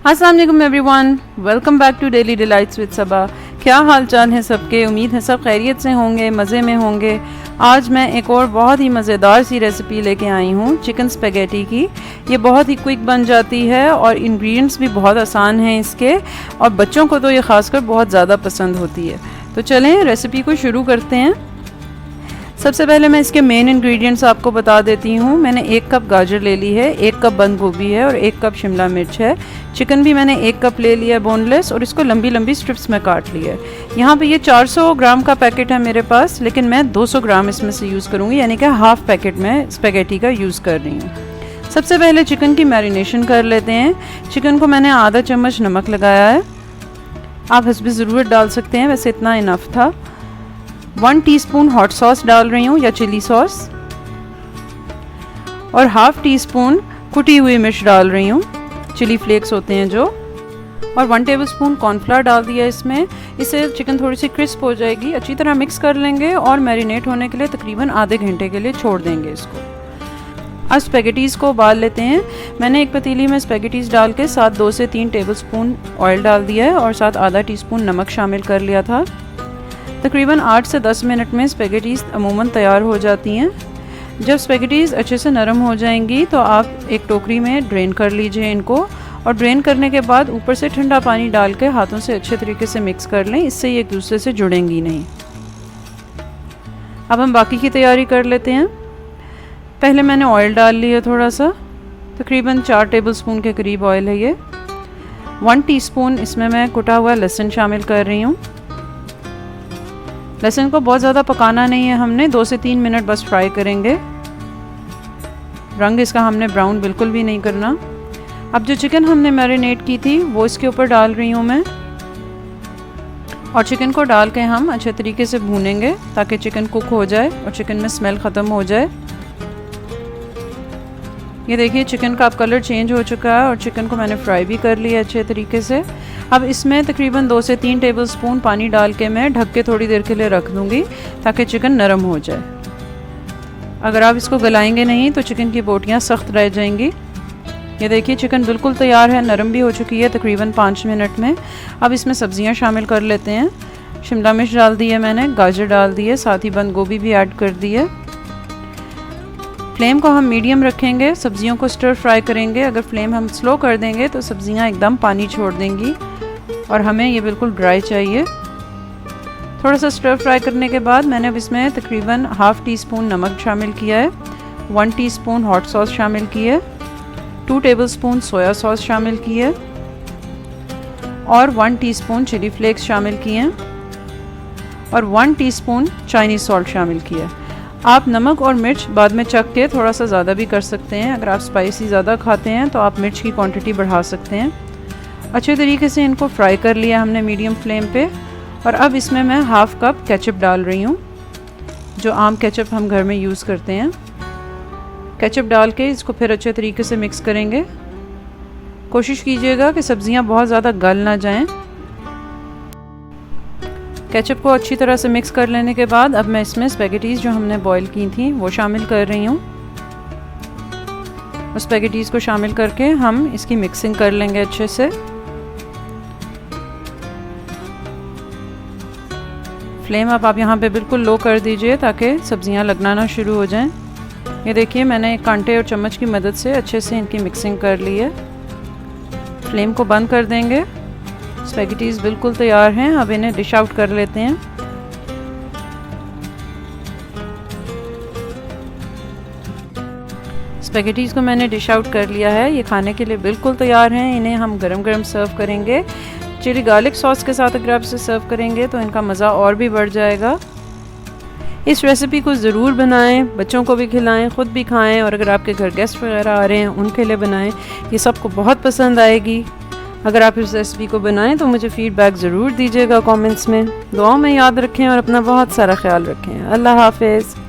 अस्सलाम वालेकुम everyone, welcome back to daily delights with Saba. क्या हाल चाल है सबके? उम्मीद है सब खैरियत से होंगे, मज़े में होंगे। आज मैं एक और बहुत ही मज़ेदार सी रेसिपी लेके आई हूँ चिकन स्पेगेटी की। ये बहुत ही क्विक बन जाती है और इंग्रेडिएंट्स भी बहुत आसान हैं इसके, और बच्चों को तो ये ख़ासकर बहुत ज़्यादा पसंद होती है। तो चलें रेसिपी को शुरू करते हैं। सबसे पहले मैं इसके मेन इंग्रेडिएंट्स आपको बता देती हूँ। मैंने 1 कप गाजर ले ली है, 1 कप बंद गोभी है और 1 कप शिमला मिर्च है। चिकन भी मैंने 1 कप ले लिया है बोनलेस, और इसको लंबी लंबी स्ट्रिप्स में काट लिया है। यहाँ पे ये 400 ग्राम का पैकेट है मेरे पास, लेकिन मैं 200 ग्राम इसमें से यूज़ करूँगी, यानी कि हाफ़ पैकेट में स्पेगेटी का यूज़ कर रही हूँ। सबसे पहले चिकन की मैरिनेशन कर लेते हैं। चिकन को मैंने आधा चम्मच नमक लगाया है, आप हस्बे ज़रूरत डाल सकते हैं, वैसे इतना इनफ था। 1 टीस्पून हॉट सॉस डाल रही हूँ या चिली सॉस, और हाफ़ टी स्पून कुटी हुई मिर्च डाल रही हूँ, चिली फ्लेक्स होते हैं जो, और 1 टेबलस्पून कॉर्नफ्लावर डाल दिया इसमें। इससे चिकन थोड़ी सी क्रिस्प हो जाएगी। अच्छी तरह मिक्स कर लेंगे और मैरिनेट होने के लिए तकरीबन आधे घंटे के लिए छोड़ देंगे इसको। अब स्पेगेटीज़ को उबाल लेते हैं। मैंने एक पतीली में स्पेगेटीज़ डाल के साथ 2 से 3 टेबलस्पून ऑयल डाल दिया है और साथ आधा टीस्पून नमक शामिल कर लिया था। तकरीबन 8 से 10 मिनट में स्पेगेटीज़ अमूमन तैयार हो जाती हैं। जब स्पेगेटीज़ अच्छे से नरम हो जाएंगी तो आप एक टोकरी में ड्रेन कर लीजिए इनको, और ड्रेन करने के बाद ऊपर से ठंडा पानी डाल के हाथों से अच्छे तरीके से मिक्स कर लें, इससे ये एक दूसरे से जुड़ेंगी नहीं। अब हम बाकी की तैयारी कर लेते हैं। पहले मैंने ऑयल डाल लिया थोड़ा सा, तकरीबन 4 टेबलस्पून के करीब ऑयल है ये। 1 टीस्पून इसमें मैं कुटा हुआ लहसुन शामिल कर रही हूँ। लहसुन को बहुत ज़्यादा पकाना नहीं है हमने, 2 से 3 मिनट बस फ्राई करेंगे। रंग इसका हमने ब्राउन बिल्कुल भी नहीं करना। अब जो चिकन हमने मैरिनेट की थी वो इसके ऊपर डाल रही हूँ मैं, और चिकन को डाल के हम अच्छे तरीके से भूनेंगे ताकि चिकन कुक हो जाए और चिकन में स्मेल ख़त्म हो जाए। ये देखिए चिकन का अब कलर चेंज हो चुका है और चिकन को मैंने फ्राई भी कर लिया अच्छे तरीके से। अब इसमें तकरीबन 2 से 3 टेबलस्पून पानी डाल के मैं ढक के थोड़ी देर के लिए रख दूँगी ताकि चिकन नरम हो जाए। अगर आप इसको गलाएंगे नहीं तो चिकन की बोटियाँ सख्त रह जाएंगी। ये देखिए चिकन बिल्कुल तैयार है, नरम भी हो चुकी है तकरीबन 5 मिनट में। अब इसमें सब्ज़ियाँ शामिल कर लेते हैं। शिमला मिर्च डाल दी है मैंने, गाजर डाल दी है, साथ ही बंद गोभी भी ऐड कर दी है। फ्लेम को हम मीडियम रखेंगे, सब्जियों को स्टर फ्राई करेंगे। अगर फ्लेम हम स्लो कर देंगे तो सब्जियां एकदम पानी छोड़ देंगी, और हमें ये बिल्कुल ड्राई चाहिए। थोड़ा सा स्टर फ्राई करने के बाद मैंने अब इसमें तकरीबन हाफ़ टी स्पून नमक शामिल किया है, 1 टीस्पून हॉट सॉस शामिल की है, 2 टेबलस्पून सोया सॉस शामिल की है, और 1 टीस्पून चिली फ्लेक्स शामिल किए हैं, और 1 टीस्पून चाइनीज़ सॉल्ट शामिल किया है। आप नमक और मिर्च बाद में चख के थोड़ा सा ज़्यादा भी कर सकते हैं। अगर आप स्पाइसी ज़्यादा खाते हैं तो आप मिर्च की क्वांटिटी बढ़ा सकते हैं। अच्छे तरीके से इनको फ्राई कर लिया हमने मीडियम फ्लेम पे, और अब इसमें मैं हाफ़ कप केचप डाल रही हूँ, जो आम केचप हम घर में यूज़ करते हैं। केचप डाल के इसको फिर अच्छे तरीके से मिक्स करेंगे। कोशिश कीजिएगा कि सब्ज़ियाँ बहुत ज़्यादा गल ना जाएँ। केचप को अच्छी तरह से मिक्स कर लेने के बाद अब मैं इसमें स्पेगेटीज़ जो हमने बॉईल की थी वो शामिल कर रही हूँ। उस स्पेगेटीज़ को शामिल करके हम इसकी मिक्सिंग कर लेंगे अच्छे से। फ्लेम अब आप यहाँ पे बिल्कुल लो कर दीजिए ताकि सब्जियाँ लगना ना शुरू हो जाएं। ये देखिए मैंने एक कांटे और चम्मच की मदद से अच्छे से इनकी मिक्सिंग कर ली है। फ्लेम को बंद कर देंगे। स्पेगेटीज़ बिल्कुल तैयार हैं। अब इन्हें डिश आउट कर लेते हैं। स्पेगेटीज़ को मैंने डिश आउट कर लिया है। ये खाने के लिए बिल्कुल तैयार हैं। इन्हें हम गरम गरम सर्व करेंगे। चिली गार्लिक सॉस के साथ अगर आप इसे सर्व करेंगे तो इनका मज़ा और भी बढ़ जाएगा। इस रेसिपी को ज़रूर बनाएं, बच्चों को भी खिलाएं, ख़ुद भी खाएं, और अगर आपके घर गेस्ट वगैरह आ रहे हैं उनके लिए बनाएं। ये सबको बहुत पसंद आएगी। अगर आप इस रेसिपी को बनाएं तो मुझे फ़ीडबैक ज़रूर दीजिएगा कमेंट्स में। दुआओं में याद रखें और अपना बहुत सारा ख्याल रखें। अल्लाह हाफ़िज़।